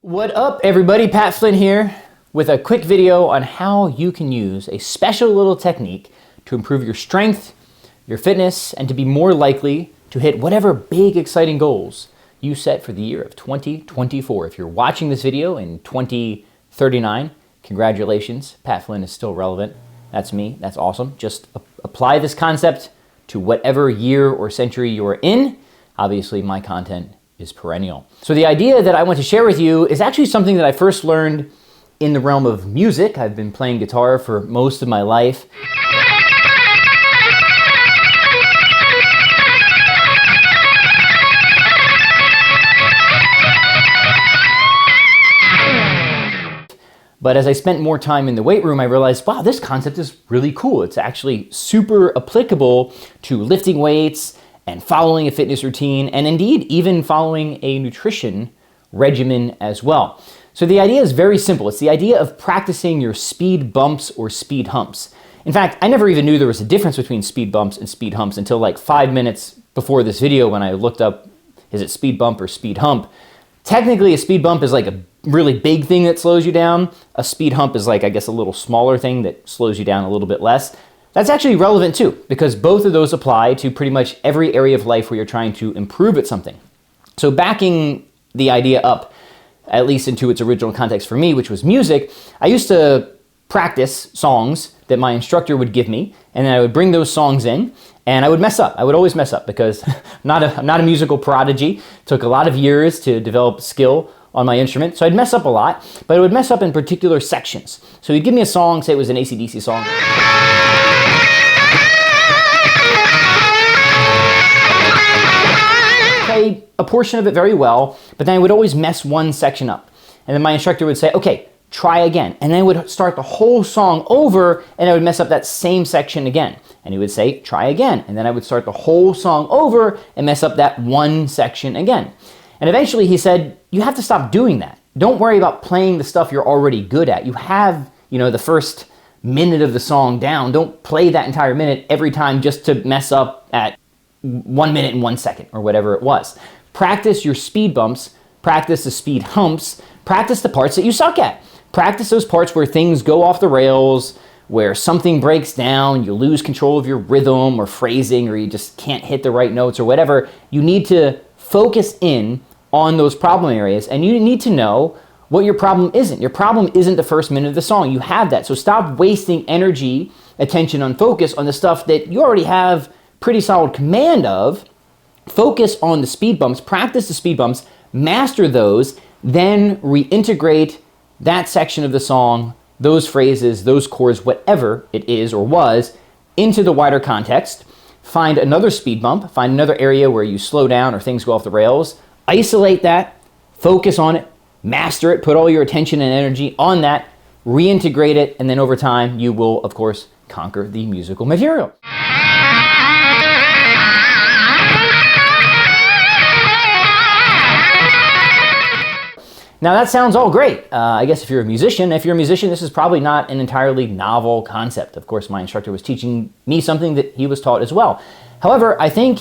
What up, everybody? Pat Flynn here with a quick video on how you can use a special little technique to improve your strength, your fitness, and to be more likely to hit whatever big, exciting goals you set for the year of 2024. If you're watching this video in 2039, congratulations. Pat Flynn is still relevant. That's me. That's awesome. Just apply this concept to whatever year or century you're in. Obviously, my content is perennial. So the idea that I want to share with you is actually something that I first learned in the realm of music. I've been playing guitar for most of my life. But as I spent more time in the weight room, I realized, wow, this concept is really cool. It's actually super applicable to lifting weights and following a fitness routine, and indeed even following a nutrition regimen as well. So the idea is very simple. It's the idea of practicing your speed bumps or speed humps. In fact, I never even knew there was a difference between speed bumps and speed humps until like 5 minutes before this video when I looked up, is it speed bump or speed hump? Technically, a speed bump is like a really big thing that slows you down. A speed hump is like, I guess, a little smaller thing that slows you down a little bit less. That's actually relevant too, because both of those apply to pretty much every area of life where you're trying to improve at something. So backing the idea up, at least into its original context for me, which was music, I used to practice songs that my instructor would give me, and then I would bring those songs in, and I would mess up. I would always mess up because I'm not a musical prodigy. It took a lot of years to develop skill on my instrument, so I'd mess up a lot, but I would mess up in particular sections. So he'd give me a song, say it was an AC/DC song. Play a portion of it very well, but then I would always mess one section up. And then my instructor would say, okay, try again. And then I would start the whole song over, and I would mess up that same section again. And he would say, try again. And then I would start the whole song over and mess up that one section again. And eventually he said, you have to stop doing that. Don't worry about playing the stuff you're already good at. You have, the first minute of the song down. Don't play that entire minute every time just to mess up at 1 minute and 1 second or whatever it was. Practice your speed bumps, practice the speed humps, practice the parts that you suck at. Practice those parts where things go off the rails, where something breaks down, you lose control of your rhythm or phrasing, or you just can't hit the right notes or whatever. You need to focus in on those problem areas, and you need to know what your problem isn't. Your problem isn't the first minute of the song. You have that. So stop wasting energy, attention, on focus on the stuff that you already have pretty solid command of. Focus on the speed bumps, practice the speed bumps, master those, then reintegrate that section of the song, those phrases, those chords, whatever it is or was, into the wider context. Find another speed bump, find another area where you slow down or things go off the rails. Isolate that, focus on it, master it, put all your attention and energy on that, reintegrate it, and then over time you will, of course, conquer the musical material. Now that sounds all great. I guess if you're a musician, this is probably not an entirely novel concept. Of course, my instructor was teaching me something that he was taught as well. However, I think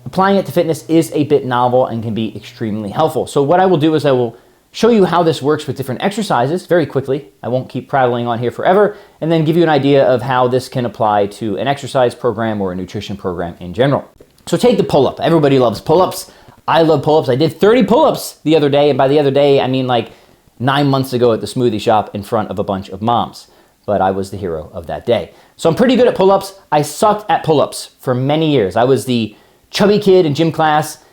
applying it to fitness is a bit novel and can be extremely helpful. So what I will do is I will show you how this works with different exercises very quickly. I won't keep prattling on here forever, and then give you an idea of how this can apply to an exercise program or a nutrition program in general. So take the pull-up. Everybody loves pull-ups. I love pull-ups. I did 30 pull-ups the other day, and by the other day, I mean like 9 months ago at the smoothie shop in front of a bunch of moms. But I was the hero of that day. So I'm pretty good at pull-ups. I sucked at pull-ups for many years. I was the chubby kid in gym class.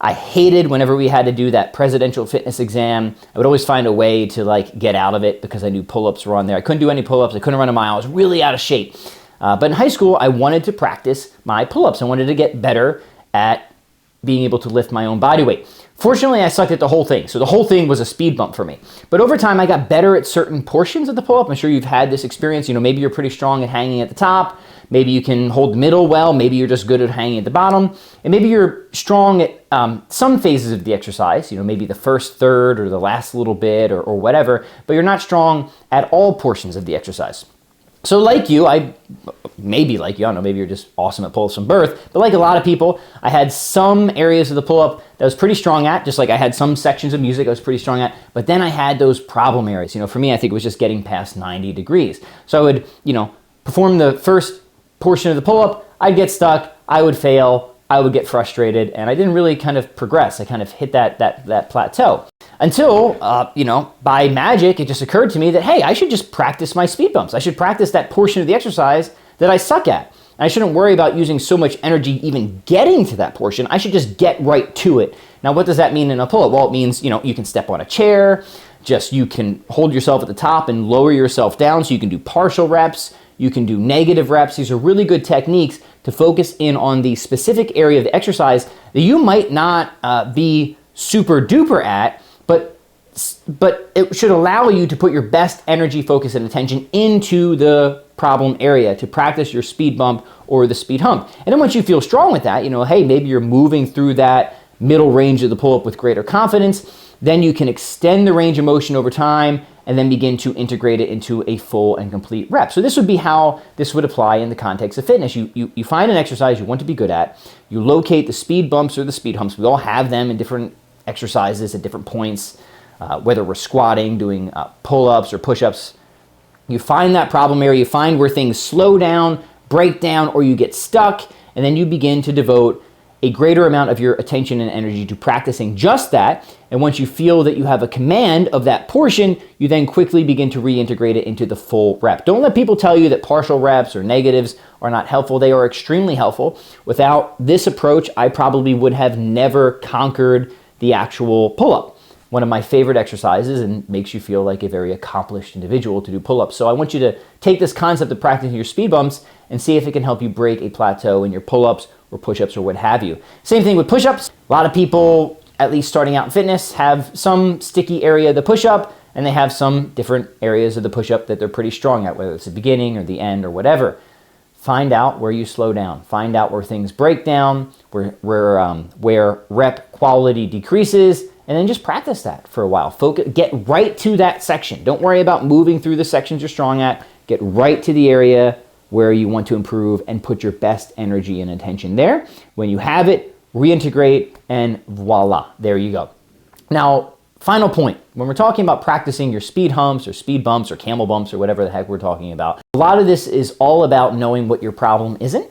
I hated whenever we had to do that presidential fitness exam. I would always find a way to get out of it because I knew pull-ups were on there. I couldn't do any pull-ups. I couldn't run a mile. I was really out of shape. But in high school, I wanted to practice my pull-ups. I wanted to get better at being able to lift my own body weight. Fortunately, I sucked at the whole thing. So the whole thing was a speed bump for me. But over time, I got better at certain portions of the pull-up. I'm sure you've had this experience. Maybe you're pretty strong at hanging at the top. Maybe you can hold the middle well. Maybe you're just good at hanging at the bottom. And maybe you're strong at some phases of the exercise, maybe the first third or the last little bit or whatever, but you're not strong at all portions of the exercise. So like you, maybe like you, I don't know, maybe you're just awesome at pull-ups from birth, but like a lot of people, I had some areas of the pull-up that I was pretty strong at, just like I had some sections of music I was pretty strong at, but then I had those problem areas. For me, I think it was just getting past 90 degrees. So I would, perform the first portion of the pull-up, I'd get stuck, I would fail, I would get frustrated, and I didn't really kind of progress. I kind of hit that plateau. Until, by magic, it just occurred to me that, hey, I should just practice my speed bumps. I should practice that portion of the exercise that I suck at. And I shouldn't worry about using so much energy even getting to that portion. I should just get right to it. Now, what does that mean in a pull-up? Well, it means, you can step on a chair, you can hold yourself at the top and lower yourself down, so you can do partial reps, you can do negative reps. These are really good techniques to focus in on the specific area of the exercise that you might not be super duper at, but it should allow you to put your best energy, focus, and attention into the problem area to practice your speed bump or the speed hump. And then once you feel strong with that, hey, maybe you're moving through that middle range of the pull-up with greater confidence, then you can extend the range of motion over time and then begin to integrate it into a full and complete rep. So this would be how this would apply in the context of fitness. You find an exercise you want to be good at, you locate the speed bumps or the speed humps. We all have them in different exercises at different points. Whether we're squatting, doing pull-ups or push-ups, you find that problem area, you find where things slow down, break down, or you get stuck, and then you begin to devote a greater amount of your attention and energy to practicing just that. And once you feel that you have a command of that portion, you then quickly begin to reintegrate it into the full rep. Don't let people tell you that partial reps or negatives are not helpful. They are extremely helpful. Without this approach, I probably would have never conquered the actual pull-up. One of my favorite exercises, and makes you feel like a very accomplished individual to do pull-ups. So I want you to take this concept of practicing your speed bumps and see if it can help you break a plateau in your pull-ups or push-ups or what have you. Same thing with push-ups. A lot of people, at least starting out in fitness, have some sticky area of the push-up, and they have some different areas of the push-up that they're pretty strong at, whether it's the beginning or the end or whatever. Find out where you slow down. Find out where things break down, where rep quality decreases, and then just practice that for a while. Get right to that section. Don't worry about moving through the sections you're strong at. Get right to the area where you want to improve and put your best energy and attention there. When you have it, reintegrate, and voila, there you go. Now, final point. When we're talking about practicing your speed humps or speed bumps or camel bumps or whatever the heck we're talking about, a lot of this is all about knowing what your problem isn't.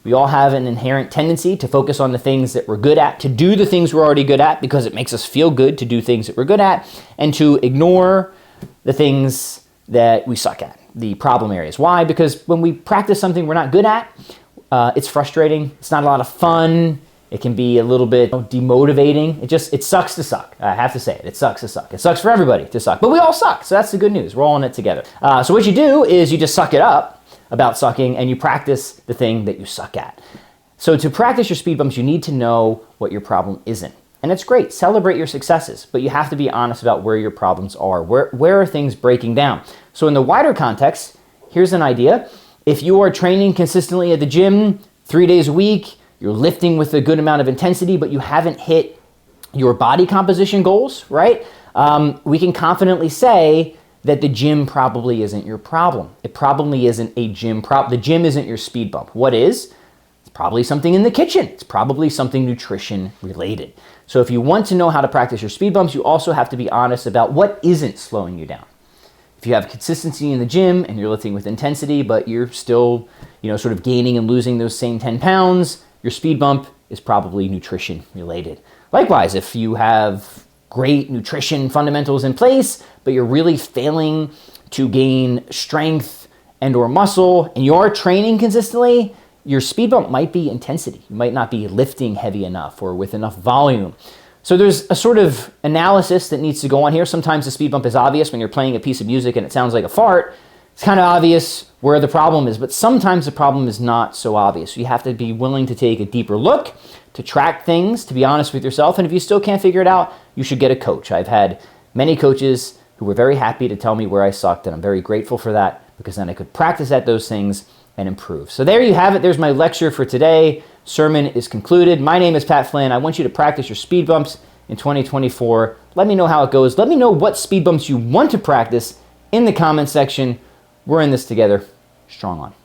We all have an inherent tendency to focus on the things that we're good at, to do the things we're already good at because it makes us feel good to do things that we're good at, and to ignore the things that we suck at, the problem areas. Why? Because when we practice something we're not good at, it's frustrating. It's not a lot of fun. It can be a little bit demotivating. It sucks to suck. I have to say it. It sucks to suck. It sucks for everybody to suck, but we all suck. So that's the good news. We're all in it together. So what you do is you just suck it up about sucking, and you practice the thing that you suck at. So to practice your speed bumps, you need to know what your problem isn't. And it's great, celebrate your successes, but you have to be honest about where your problems are. Where are things breaking down? So in the wider context, here's an idea. If you are training consistently at the gym 3 days a week, you're lifting with a good amount of intensity, but you haven't hit your body composition goals, right? We can confidently say that the gym probably isn't your problem. It probably isn't a gym problem. The gym isn't your speed bump. What is? It's probably something in the kitchen. It's probably something nutrition related. So if you want to know how to practice your speed bumps, you also have to be honest about what isn't slowing you down. If you have consistency in the gym and you're lifting with intensity, but you're still, sort of gaining and losing those same 10 pounds, your speed bump is probably nutrition related. Likewise, if you have great nutrition fundamentals in place, but you're really failing to gain strength and or muscle, and you are training consistently, your speed bump might be intensity. You might not be lifting heavy enough or with enough volume. So there's a sort of analysis that needs to go on here. Sometimes the speed bump is obvious when you're playing a piece of music and it sounds like a fart. It's kind of obvious where the problem is, but sometimes the problem is not so obvious. You have to be willing to take a deeper look, to track things, to be honest with yourself. And if you still can't figure it out, you should get a coach. I've had many coaches who were very happy to tell me where I sucked, and I'm very grateful for that because then I could practice at those things and improve. So there you have it. There's my lecture for today. Sermon is concluded. My name is Pat Flynn. I want you to practice your speed bumps in 2024. Let me know how it goes. Let me know what speed bumps you want to practice in the comment section. We're in this together. strong on.